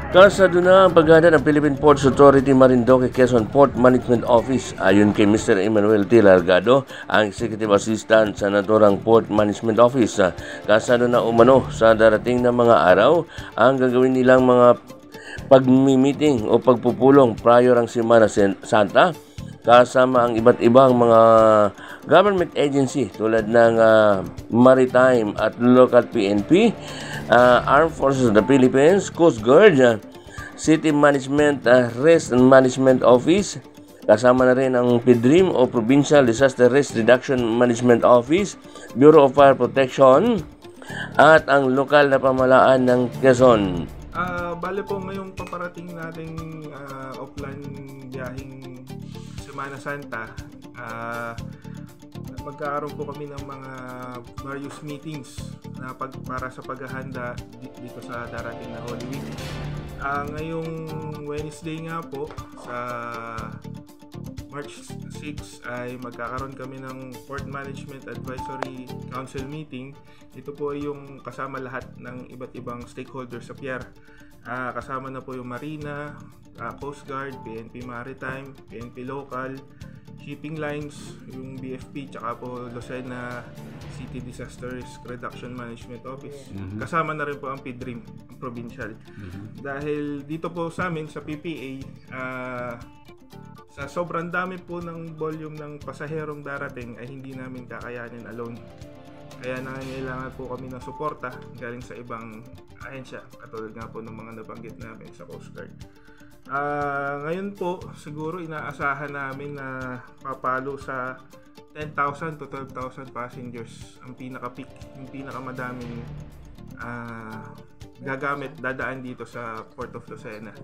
Kasado na ang paghahanda ng Philippine Ports Authority Marinduque Quezon Port Management Office. Ayon kay Mr. Emmanuel T. Largado, ang Executive Assistant sa naturang Port Management Office. Kasado na umano sa darating na mga araw ang gagawin nilang mga pagmi-meeting o pagpupulong prior ang Semana Santa, kasama ang iba't ibang mga government agency tulad ng Maritime at Local PNP, Armed Forces of the Philippines, Coast Guard, City Management Risk and Management Office, kasama na rin ang PDRIM o Provincial Disaster Risk Reduction Management Office, Bureau of Fire Protection, at ang lokal na pamahalaan ng Quezon. Bale po ngayong paparating nating offline biyaheng Semana Santa, magkakaroon po kami ng mga various meetings na para sa paghahanda dito sa darating na Holy Week. Ngayong Wednesday nga po sa March 6 ay magkakaroon kami ng Port Management Advisory Council meeting. Ito po ay yung kasama lahat ng iba't ibang stakeholders sa pier. Kasama na po yung Marina, Coast Guard, PNP Maritime, PNP Local, Shipping Lines, yung BFP, tsaka po Lucena City Disaster Risk Reduction Management Office. Kasama na rin po ang PDRIM, ang provincial. Dahil dito po sa amin, sa PPA, sa sobrang dami po ng volume ng pasaherong darating ay hindi namin kakayanin alone. Kaya nangangailangan po kami ng suporta galing sa ibang ahensya, katulad nga po ng mga nabanggit namin sa Coast Guard. Ngayon po, siguro inaasahan namin na papalo sa 10,000 to 12,000 passengers ang pinaka-peak, yung pinakamadaming dadaan dito sa Port of Lucena.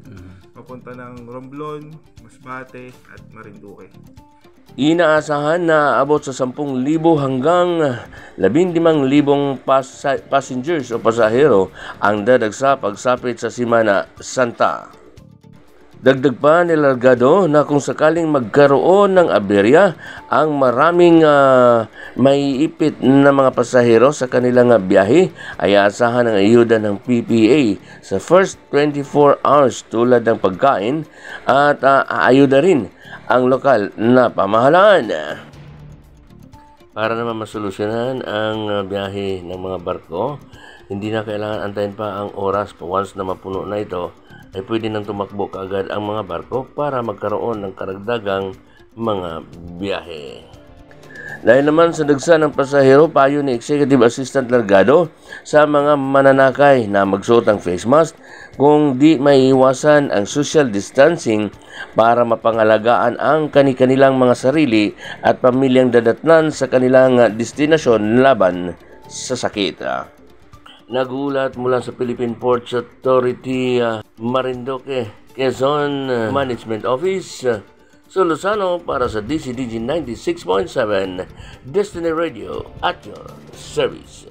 Papunta ng Romblon, Masbate at Marinduque. Inaasahan na abot sa 10,000 hanggang 15,000 passengers o pasahero ang dadagsa pagsapit sa Semana Santa. Dagdag pa ni Largado na kung sakaling magkaroon ng aberya ang maraming maiipit na mga pasahero sa kanilang biyahe, ay aasahan ang ayuda ng PPA sa first 24 hours tulad ng pagkain at aayuda rin ang lokal na pamahalaan. Para naman masolusyonan ang biyahe ng mga barko, hindi na kailangan antayin pa ang oras. Once na mapuno na ito, ay pwede nang tumakbo kaagad ang mga barko para magkaroon ng karagdagang mga biyahe. Dahil naman sa dagsa ng pasahero, payo ni Executive Assistant Largado sa mga mananakay na magsuot ng face mask kung di maiiwasan ang social distancing para mapangalagaan ang kanilang mga sarili at pamilyang dadatnan sa kanilang destinasyon laban sa sakit. Nagulat mula sa Philippine Ports Authority Marinduque Quezon Management Office, Solosano para sa DCDG 96.7 Destiny Radio at your service.